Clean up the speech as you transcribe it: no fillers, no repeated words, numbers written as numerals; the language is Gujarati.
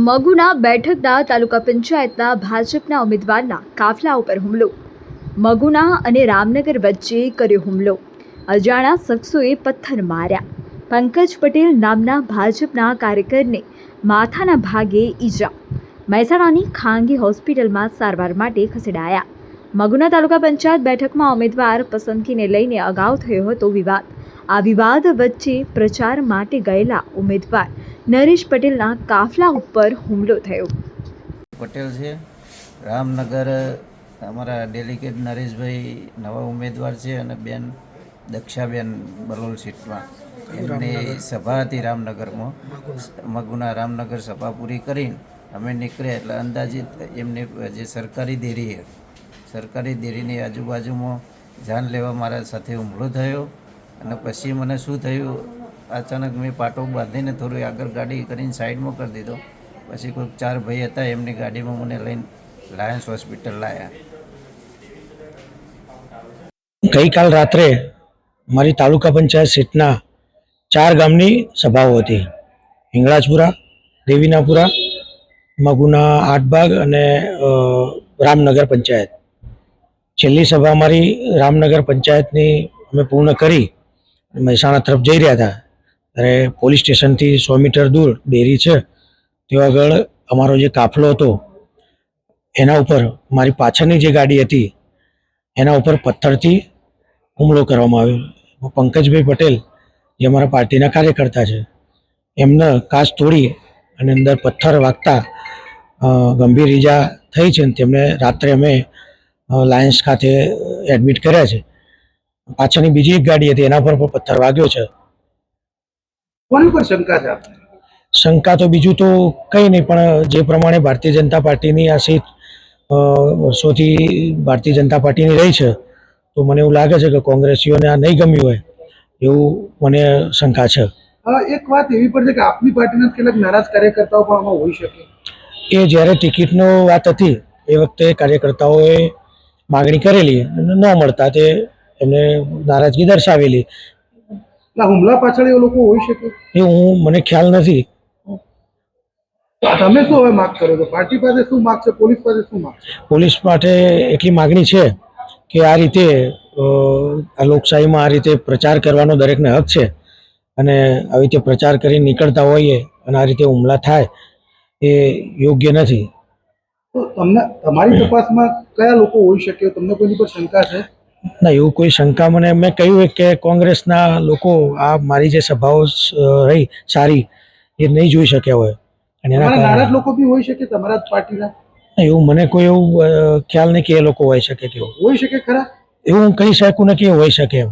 મગુના બેઠકના તાલુકા પંચાયતના ભાજપના ઉમેદવારના કાફલા ઉપર હુમલો. મગુના અને રામનગર વચ્ચે કર્યો હુમલો. અજાણ્યા શખ્સોએ પથ્થર માર્યા. પંકજ પટેલ નામના ભાજપના કાર્યકરને માથાના ભાગે ઈજા. મહેસાણાની ખાનગી હોસ્પિટલમાં સારવાર માટે ખસેડાયા. મગુના તાલુકા પંચાયત બેઠકમાં ઉમેદવાર પસંદગીને લઈને અગાઉ થયો હતો વિવાદ. આ વિવાદ વચ્ચે પ્રચાર માટે ગયેલા ઉમેદવાર નરેશ પટેલના કાફલા ઉપર હુમલો થયો. પટેલ છે રામનગર, અમારા ડેલિગેટ નરેશભાઈ નવા ઉમેદવાર છે અને બેન દક્ષાબેન બલોલ સીટમાં એમની સભા હતી રામનગરમાં. મગુના રામનગર સભા પૂરી કરીને અમે નીકળ્યા એટલે અંદાજિત એમની જે સરકારી દેરી છે, સરકારી દેરીની આજુબાજુમાં જાન લેવા મારા સાથે હુમલો થયો. અને પછી મને શું થયું, અચાનક મેં પાટો બાંધીને થોડું આગળ ગાડી કરીને સાઈડમાં કરી દીધો. પછી કોઈક 4 ભાઈ હતા, એમની ગાડીમાં મને લઈને લાયન્સ હોસ્પિટલ લાવ્યા. ગઈકાલ રાત્રે મારી તાલુકા પંચાયત સીટના 4 ગામની સભાઓ હતી. હિંગળાજપુરા, દેવીનાપુરા, મગુના આઠબાગ અને રામનગર પંચાયત. છેલ્લી સભા અમારી રામનગર પંચાયતની અમે પૂર્ણ કરી મહેસાણા તરફ જઈ રહ્યા હતા ત્યારે પોલીસ સ્ટેશનથી 100 મીટર દૂર ડેરી છે તે આગળ અમારો જે કાફલો હતો એના ઉપર મારી પાછળની જે ગાડી હતી એના ઉપર પથ્થરથી હુમલો કરવામાં આવ્યો. પંકજભાઈ પટેલ જે અમારા પાર્ટીના કાર્યકર્તા છે એમને કાચ તોડી અને અંદર પથ્થર વાગતા ગંભીર ઈજા થઈ છે. તેમને રાત્રે અમે લાયન્સ ખાતે એડમિટ કર્યા છે. પાછળની બીજી એક ગાડી હતી એના પર પણ પથ્થર વાગ્યો છે. કોની પર શંકા છે? શંકા તો બીજું તો કંઈ નહીં, પણ જે પ્રમાણે ભારતીય જનતા પાર્ટીની આ સીટ વર્ષોથી ભારતીય જનતા પાર્ટીની રહી છે તો મને એવું લાગે છે કે કોંગ્રેસીઓને આ નહીં ગમ્યું હોય એવું મને શંકા છે. એક વાત એવી પણ છે કે આપની પાર્ટીના કેટલાક નારાજ કાર્યકર્તાઓ પણ આમાં હોઈ શકે. એ જ્યારે ટિકિટનો વાત હતી એ વખતે કાર્યકર્તાઓએ માગણી કરેલી અને ન મળતા તે એમને નારાજગી દર્શાવેલી. હુમલા પાછળ એ લોકો હોઈ શકે એ મને ખ્યાલ નથી. તમે શું હવે માગ કરો છો? પાર્ટી પાસે શું માગ છે? પોલીસ પાસે શું માગ છે? પોલીસ માટે એટલી માગણી છે કે આ રીતે આ લોકશાહીમાં આ રીતે પ્રચાર કરવાનો દરેકને હક છે અને આવી રીતે પ્રચાર કરી નીકળતા હોઈએ અને આ રીતે હુમલા થાય એ યોગ્ય નથી. તો તમને તમારી તપાસમાં કયા લોકો હોઈ શકે? તમને કોઈની પર શંકા છે? ના, એવું કોઈ શંકા મને મેં કહ્યું કે કોંગ્રેસના લોકો આ મારી જે સભાઓ રહી સારી એ નહીં જોઈ શક્યા હોય અને એના નારાજ લોકો બી હોઈ શકે તમારા જ પાર્ટીના. એવું મને કોઈ એવું ખ્યાલ નહીં કે એ લોકો હોઈ શકે. કેવું હોઈ શકે ખરા? એવું હું કહી શકું ને કે હોઈ શકે એમ.